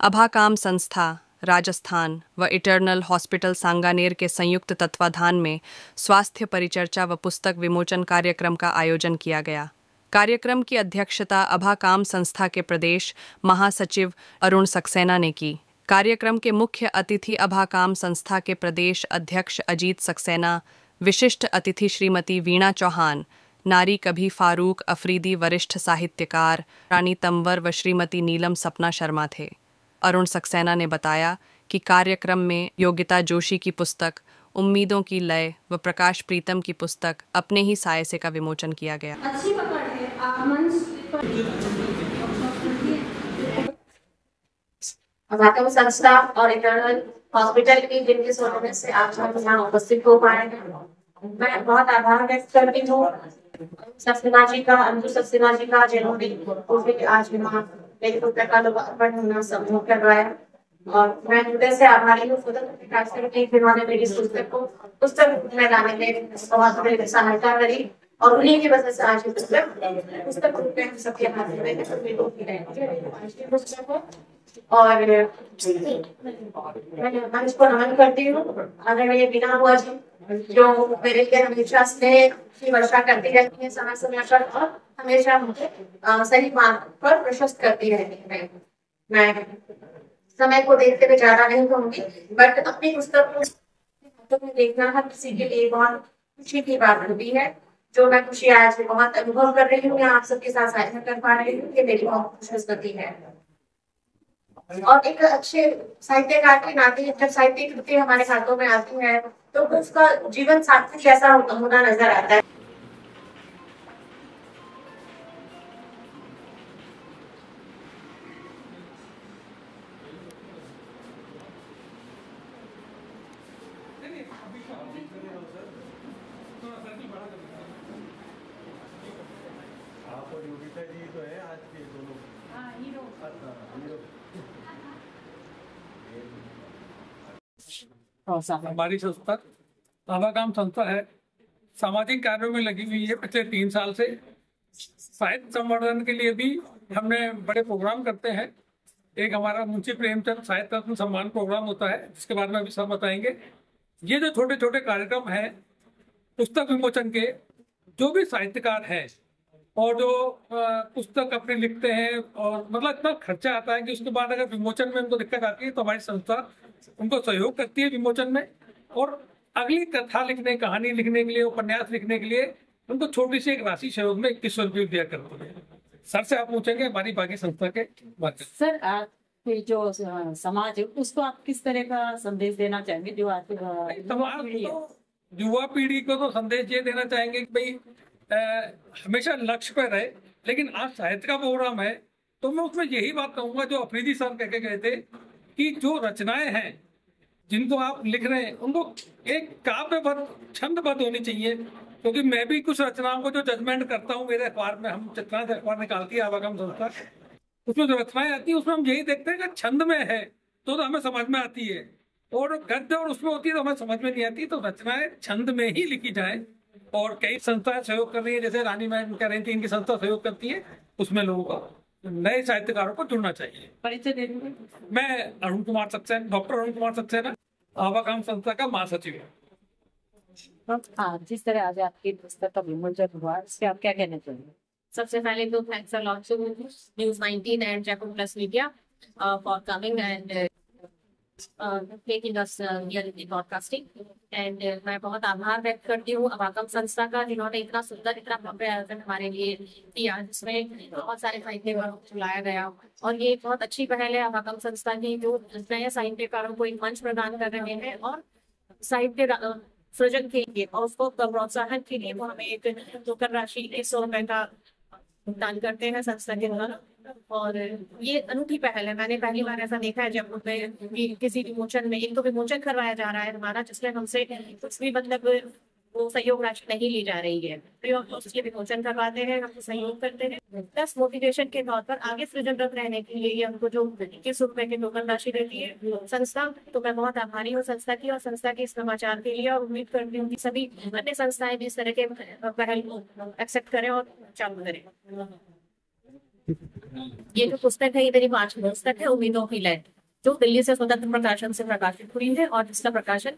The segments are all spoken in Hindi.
अभा काम संस्था राजस्थान व इटर्नल हॉस्पिटल सांगानेर के संयुक्त तत्वाधान में स्वास्थ्य परिचर्चा व पुस्तक विमोचन कार्यक्रम का आयोजन किया गया। कार्यक्रम की अध्यक्षता अभा काम संस्था के प्रदेश महासचिव अरुण सक्सेना ने की। कार्यक्रम के मुख्य अतिथि अभा काम संस्था के प्रदेश अध्यक्ष अजीत सक्सेना, विशिष्ट अतिथि श्रीमती वीणा चौहान, नारी कभी फारूक अफरीदी वरिष्ठ साहित्यकार रानी तंवर व श्रीमती नीलम सपना शर्मा थे। अरुण सक्सेना ने बताया कि कार्यक्रम में योगिता जोशी की पुस्तक उम्मीदों की लय व प्रकाश प्रीतम की पुस्तक अपने ही साये से का विमोचन किया गया। अच्छी पकड़ है, आप मंच पर अभाकम संस्था और इंटरनल हॉस्पिटल की जिनकी सोचने से आप सब यहाँ उपस्थित हो पाए हैं, मैं बहुत आभार व्यक्त करती हूँ सक्सेना जी का, अंजू सक्सेना जी का, जिन्होंने आज यहाँ मेरी पुस्तक का लोकार्पण होना संभव करवाया। और मैं हृदय से आभारी हूँ जिन्होंने मेरी पुस्तक में लाने में बहुत बड़ी सहायता करी और उन्हीं की वजह से आज पुस्तक रूप में सबके हाथ में पुस्तक को। और मैं मंच को नमन करती हूँ आदरणीय बीना बुआ जी, जो मेरे लिए हमेशा स्नेह की वर्षा करती रहती है समय समय पर और हमेशा मुझे सही मार्ग पर प्रशस्त करती रहती है। मैं समय को देखते हुए ज्यादा नहीं कहूंगी, बट अपनी पुस्तक को देखना हर किसी के लिए बहुत खुशी की बात होती है, जो मैं खुशी आज बहुत अनुभव कर रही हूँ या आप सबके साथ साझा कर पा रही हूँ कि मेरी बहुत खुशकिस्मती है। और एक अच्छे साहित्यकार के नाते जब साहित्य कृति हमारे हाथों में आती है तो उसका जीवन सार्थक कैसा होना नजर आता है। योगिता जी तो है आज के दोनों हमारी संस्था अभा काम संस्था है, सामाजिक कार्यों में लगी हुई है पिछले 3 साल से। साहित्य संवर्धन के लिए भी हमने बड़े प्रोग्राम करते हैं। एक हमारा मुंशी प्रेमचंद साहित्य रत्न सम्मान प्रोग्राम होता है, जिसके बारे में अभी सब बताएंगे। ये जो छोटे छोटे कार्यक्रम हैं पुस्तक विमोचन के, जो भी साहित्यकार हैं और जो पुस्तक अपने लिखते हैं और मतलब इतना खर्चा आता है कि उसके बाद अगर विमोचन में उनको दिक्कत आती है तो हमारी संस्था उनको सहयोग करती है विमोचन में। और अगली कथा लिखने, कहानी लिखने के लिए, उपन्यास लिखने के लिए उनको छोटी सी एक राशि सहयोग में 2100 रुपये दिया करती है। सर से आप पूछेंगे हमारी बाकी संस्था के बारे। सर आपके जो समाज है उसको आप किस तरह का संदेश देना चाहेंगे? जो आज युवा पीढ़ी को तो संदेश ये देना चाहेंगे कि भाई हमेशा लक्ष्य पर रहे। लेकिन आज साहित्य का प्रोग्राम है तो मैं उसमें यही बात कहूंगा जो अफरीदी सर कह के गए थे कि जो रचनाएं हैं जिनको आप लिख रहे हैं उनको एक काव्यबद्ध छंदबद्ध होनी चाहिए। क्योंकि मैं भी कुछ रचनाओं को जो जजमेंट करता हूँ मेरे अखबार में, हम चित्रा से अखबार निकालती है अभाकम संस्था, उसमें जो रचनाएं आती है उसमें हम यही देखते हैं कि छंद में है तो हमें समझ में आती है, और गद्य और उसमें होती है तो हमें समझ में नहीं आती। तो रचनाएं छंद में ही लिखी जाए और कई संस्थाएं सहयोग कर रही है, जैसे रानी मैम कह रही थी इनकी संस्था सहयोग करती है, उसमें लोगों को नए साहित्यकारों को जुड़ना चाहिए। परिचय दे दीजिए। मैं अरुण कुमार सक्सेना, डॉक्टर अरुण कुमार सक्सेना, अभा काम संस्था का महासचिव हूँ। हाँ, जिस तरह आज आपकी पुस्तक का विमोचन हुआ इससे आप क्या कहना चाहिए? सबसे पहले तो thanks a lot to news 19 and Jaipur press media for coming and making us here in the broadcasting and मैं बहुत आभार व्यक्त करती हूँ अभाकम संस्था का, जिन्होंने इतना सुंदर, इतना भव्य आयोजन हमारे लिए किया, जिसमें बहुत सारे साहित्यकारों को बुलाया गया। और ये बहुत अच्छी पहल है अभाकम संस्था की, जो नए साहित्यकारों को एक मंच प्रदान कर रहे हैं और साहित्य सृजन के लिए और उसको प्रोत्साहन के लिए वो हमें एक टोकन राशि 2100 रुपए का भुगतान करते हैं संस्था के द्वारा। और ये अनूठी पहल है, मैंने पहली बार ऐसा देखा है जब में किसी विमोचन में इनको विमोचन करवाया जा रहा है हमारा, जिसमें हमसे कुछ भी मतलब वो सहयोग राशि नहीं ली जा रही है, तो उसके विमोचन करवाते हैं, हम सहयोग करते हैं। प्लस मोटिवेशन के तौर पर आगे सृजनरत रहने के लिए हमको जो 21 रुपए की टोकन राशि देती है संस्था, तो मैं बहुत आभारी हूँ संस्था की और संस्था के इस समाचार के लिए, और उम्मीद करती हूँ कि सभी अन्य संस्थाएं भी इस तरह के पहल को एक्सेप्ट करें और चालू करें। ये जो पुस्तक है ये मेरी 5 पुस्तक है, उम्मीदों की लैंड, जो दिल्ली से स्वतंत्र प्रकाशन से प्रकाशित हुई है और जिसका प्रकाशन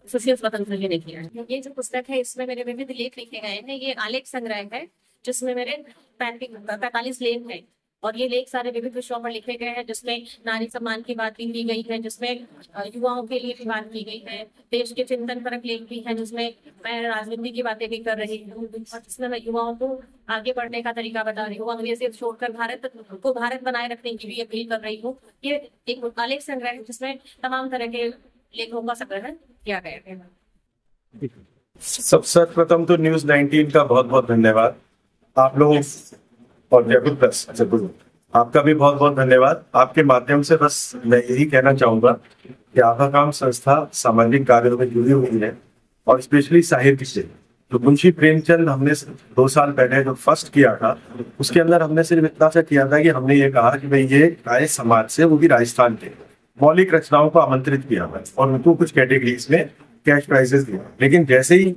सुशील स्वतंत्र जी ने किया है। ये जो पुस्तक है इसमें मेरे विविध लेख लिखे गए हैं। ये आलेख संग्रह है जिसमें मेरे 45 लेख हैं और ये लेख सारे विविध विषयों पर लिखे गए हैं, जिसमें नारी सम्मान की बात भी की गई है, जिसमें युवाओं के लिए भी बात की गई है, देश के चिंतन परक लेख भी है, जिसमें मैं राजनीति की बातें भी कर रही हूँ और जिसमें मैं युवाओं को आगे बढ़ने का तरीका बता रही हूँ, अंग्रेजी छोड़कर भारत को भारत बनाए रखने की भी अपील कर रही हूँ। ये एक आलेख संग्रह है जिसमें तमाम तरह के लेखों का संग्रह किया गया है। सर्वप्रथम तो न्यूज 19 का बहुत बहुत धन्यवाद आप लोगों और जयपुर प्रेस आपका भी बहुत बहुत धन्यवाद। आपके माध्यम से बस मैं यही कहना चाहूंगा कि आपका काम संस्था सामाजिक कार्यों में जुड़ी हुई है और स्पेशली साहित्य से। तो मुंशी प्रेमचंद हमने 2 साल पहले जो फर्स्ट किया था उसके अंदर हमने सिर्फ इतना सा किया था कि हमने ये कहा कि भाई ये आए समाज से, वो भी राजस्थान के मौलिक रचनाओं को आमंत्रित किया है और उनको कुछ कैटेगरीज में कैश प्राइजेस दिया। लेकिन जैसे ही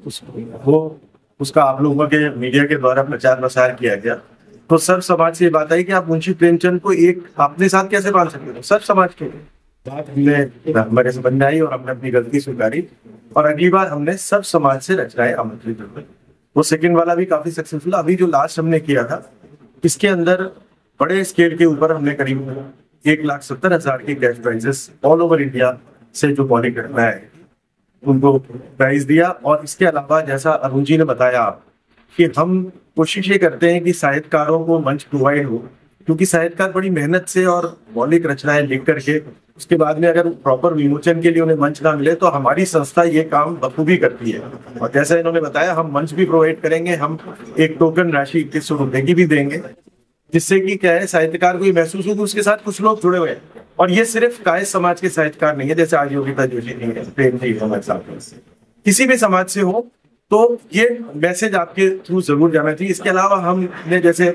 उसका आप लोगों के मीडिया के द्वारा प्रचार प्रसार किया गया तो सर्व समाज से ये बात आई कि आप मुंशी प्रेमचंद को एक अपने साथ कैसे बांध सकते हो। सर्व समाज के बात हमने हमारे से बन आई और हमने अपनी गलती स्वीकारी और अगली बार हमने सब समाज से रचनाएं आमंत्रित हुए। वो सेकंड वाला भी काफी सक्सेसफुल। अभी जो लास्ट हमने किया था इसके अंदर बड़े स्केल के ऊपर हमने करीब 1,70,000 के cash prices all over India से जो मौलिक घटना है उनको प्राइज दिया। और इसके अलावा जैसा अरुण जी ने बताया कि हम कोशिश ये करते हैं कि साहित्यकारों को मंच प्रोवाइड हो, क्योंकि साहित्यकार बड़ी मेहनत से और मौलिक रचनाएं लिख करके उसके बाद में अगर प्रॉपर विमोचन के लिए उन्हें मंच ना मिले तो हमारी संस्था ये काम बखूबी करती है। और जैसा इन्होंने बताया हम मंच भी प्रोवाइड करेंगे, हम एक टोकन राशि 2100 रुपए की भी देंगे, जिससे कि क्या है साहित्यकार को ये महसूस हो कि उसके साथ कुछ लोग जुड़े हुए हैं। और ये सिर्फ कायस्थ समाज के साहित्यकार नहीं है, जैसे आज योगिता जोशी जी है, प्रेम जी हमारे साथ, किसी भी समाज से हो तो ये मैसेज आपके थ्रू जरूर जाना चाहिए। इसके अलावा हमने जैसे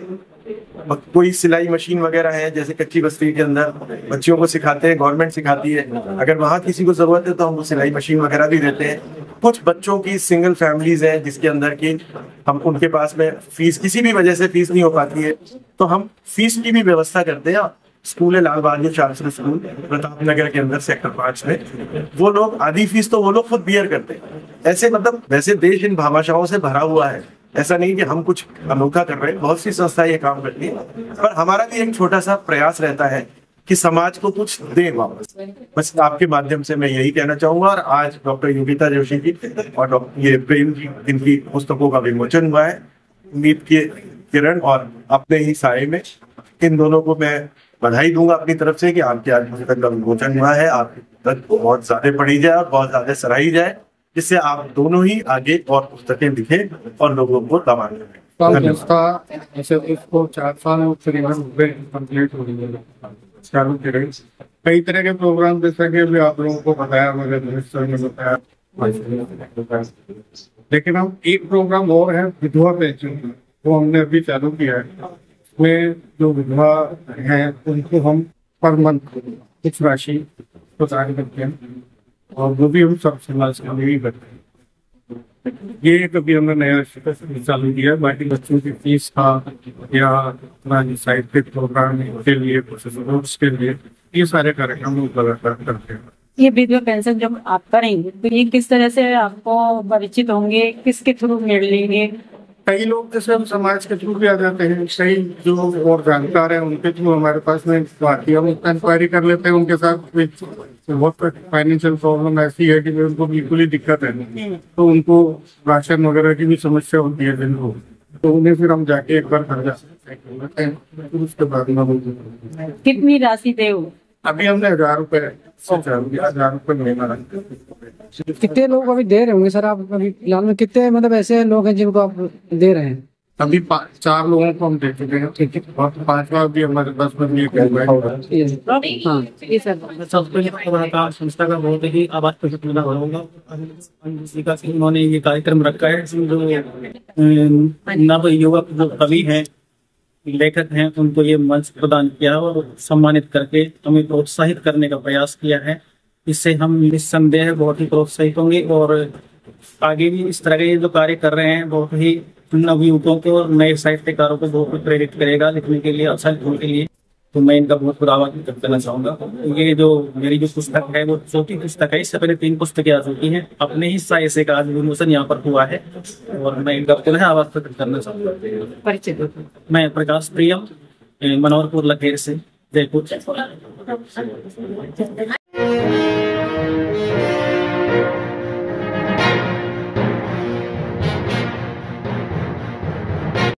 कोई सिलाई मशीन वगैरह है, जैसे कच्ची बस्ती के अंदर बच्चियों को सिखाते हैं, गवर्नमेंट सिखाती है, अगर वहाँ किसी को जरूरत है तो हम सिलाई मशीन वगैरह भी देते हैं। कुछ बच्चों की सिंगल फैमिलीज हैं जिसके अंदर की हम उनके पास में फीस किसी भी वजह से फीस नहीं हो पाती है तो हम फीस की भी व्यवस्था करते हैं। स्कूल है लाल बहादुर शास्त्री स्कूल प्रताप नगर के अंदर सेक्टर 5 में, वो लोग आधी फीस तो वो लोग खुद बियर करते हैं। ऐसे मतलब वैसे देश इन भामाशाहों से भरा हुआ है, ऐसा नहीं कि हम कुछ अनोखा कर रहे हैं, बहुत सी संस्थाएं ये काम करती है, पर हमारा भी एक छोटा सा प्रयास रहता है कि समाज को कुछ दें वापस। बस आपके माध्यम से मैं यही कहना चाहूंगा। और आज डॉक्टर योगिता जोशी जी और ये प्रेम जी जिनकी पुस्तकों का विमोचन हुआ है, उम्मीद की किरण और अपने ही साये में, इन दोनों को मैं बधाई दूंगा अपनी तरफ से कि आपके आज पुस्तक का विमोचन हुआ है। आपकी पुस्तक बहुत ज्यादा पढ़ी जाए और बहुत ज्यादा सराही जाए, जिससे आप दोनों ही आगे और पुस्तकें लिखें और लोगों को दबाएं। ऐसे इसको 4 साल कंप्लीट हो गई है। कई तरह के प्रोग्राम जैसा कि भी आप लोगों को बताया, मेरे मिनिस्टर ने बताया, लेकिन हम एक प्रोग्राम और है विधवा पेंशन, वो हमने अभी चालू किया है। में जो विधवा हैं उनको हम पर मंथ कुछ राशि प्रदान करते हैं और वो भी हम सब समाज के लिए ही करते हैं। ये कभी हमने नया चालू किया। बाकी बच्चों की फीस का या साहित्यिक प्रोग्राम के लिए, कुछ स्पोर्ट्स के लिए, ये सारे कार्यक्रम करते हैं। ये विधवा पेंशन जब आप करेंगे तो ये किस तरह से आपको परिचित होंगे, किसके थ्रू मिल लेंगे? कई लोग जैसे हम समाज के थ्रू भी आ जाते हैं, कई जो और जानकार हैं उनके थ्रू हमारे पास में आती है, हम इंक्वायरी कर लेते हैं उनके साथ। बहुत फाइनेंशियल प्रॉब्लम ऐसी है कि उनको बिल्कुल ही दिक्कत है, तो उनको राशन वगैरह की भी समस्या होती है जिनको, तो उन्हें फिर हम जाके एक बार कर जाते हैं। उसके बाद में कितनी राशि दे? अभी हमने 1,000 रुपए 1,000 रुपए महीना। कितने लोग अभी दे रहे होंगे सर आप अभी फिलहाल में? कितने मतलब ऐसे लोग हैं जिनको आप दे रहे हैं? अभी 4 लोगों को हम दे चुके हैं। ठीक है, और 5वां भी हमारे पास में संस्था का बहुत ही आभार प्रकट करना होगा। उन्होंने ये कार्यक्रम रखा है, जो नव युवक जो कवि हैं, लेखक हैं, उनको ये मंच प्रदान किया और सम्मानित करके हमें प्रोत्साहित करने का प्रयास किया है। इससे हम निस्संदेह बहुत ही प्रोत्साहित होंगे और आगे भी इस तरह के जो कार्य कर रहे हैं बहुत ही नवयुवकों को और नए साहित्यकारों को बहुत प्रेरित करेगा लिखने के लिए, अच्छा लिखने के लिए। तो मैं इनका बहुत बहुत आभार व्यक्त करना चाहूंगा। ये जो मेरी जो पुस्तक है वो चौथी पुस्तक है, इससे पहले 3 पुस्तकें आ चुकी हैं। अपने ही साय से का आज विमोचन यहाँ पर हुआ है और मैं इनका पुनः आभार व्यक्त करना चाहूंगा। परिचय मैं प्रकाश प्रियम, मनोहरपुर लखेर से, जयपुर।